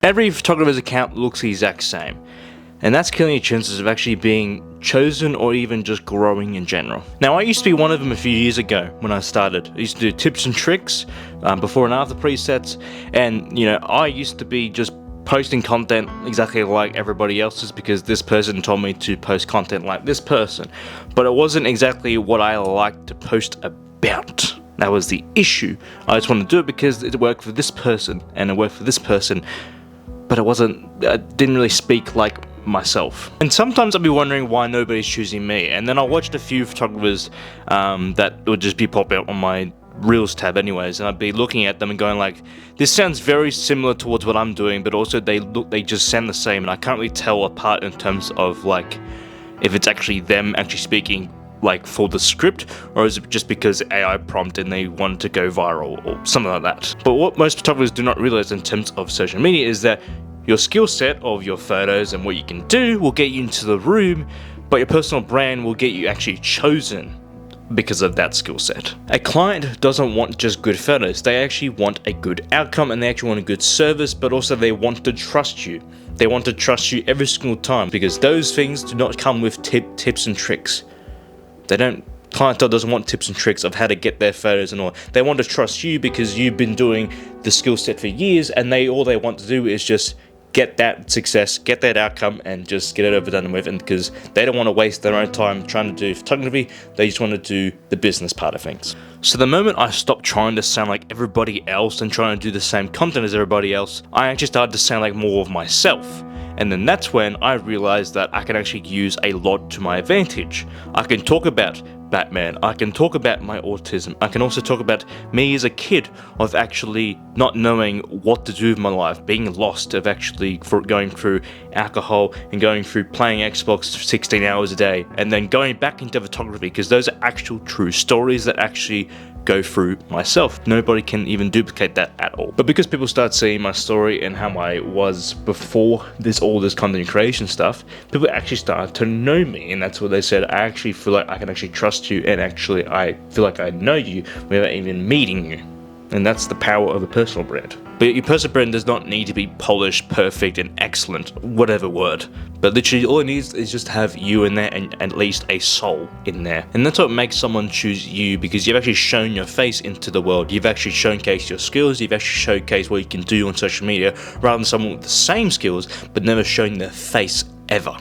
Every photographer's account looks the exact same, and that's killing your chances of actually being chosen or even just growing in general. Now, I used to be one of them a few years ago when I started. I used to do tips and tricks, before and after presets, and I used to be just posting content exactly like everybody else's because this person told me to post content like this person, but it wasn't exactly what I liked to post about. That was the issue. I just wanted to do it because it worked for this person and it worked for this person, but I didn't really speak like myself. And sometimes I'll be wondering why nobody's choosing me, and then I watched a few photographers that would just be popping up on my Reels tab anyways, and I'd be looking at them and going like, this sounds very similar towards what I'm doing, but also they just sound the same, and I can't really tell apart in terms of like if it's actually them actually speaking like for the script, or is it just because AI prompt and they wanted to go viral or something like that. But what most photographers do not realize in terms of social media is that your skill set of your photos and what you can do will get you into the room, but your personal brand will get you actually chosen because of that skill set. A client doesn't want just good photos, they actually want a good outcome, and they actually want a good service, but also they want to trust you. They want to trust you every single time, because those things do not come with tips and tricks. Clientele doesn't want tips and tricks of how to get their photos and all. They want to trust you because you've been doing the skill set for years, and all they want to do is just get that success, get that outcome, and just get it over done with. And because they don't want to waste their own time trying to do photography, they just want to do the business part of things. So the moment I stopped trying to sound like everybody else and trying to do the same content as everybody else, I actually started to sound like more of myself. And then that's when I realized that I can actually use a lot to my advantage. I can talk about Batman, I can talk about my autism, I can also talk about me as a kid of actually not knowing what to do with my life, being lost, of actually going through alcohol and going through playing Xbox 16 hours a day, and then going back into photography, because those are actual true stories that actually go through myself. Nobody can even duplicate that at all. But because people start seeing my story and how I was before all this content creation stuff, people actually started to know me, and that's what they said. I actually feel like I can actually trust you, and actually I feel like I know you without even meeting you. And that's the power of a personal brand. But your personal brand does not need to be polished, perfect, and excellent, whatever word. But literally all it needs is just to have you in there, and at least a soul in there. And that's what makes someone choose you, because you've actually shown your face into the world. You've actually showcased your skills, you've actually showcased what you can do on social media, rather than someone with the same skills, but never showing their face ever.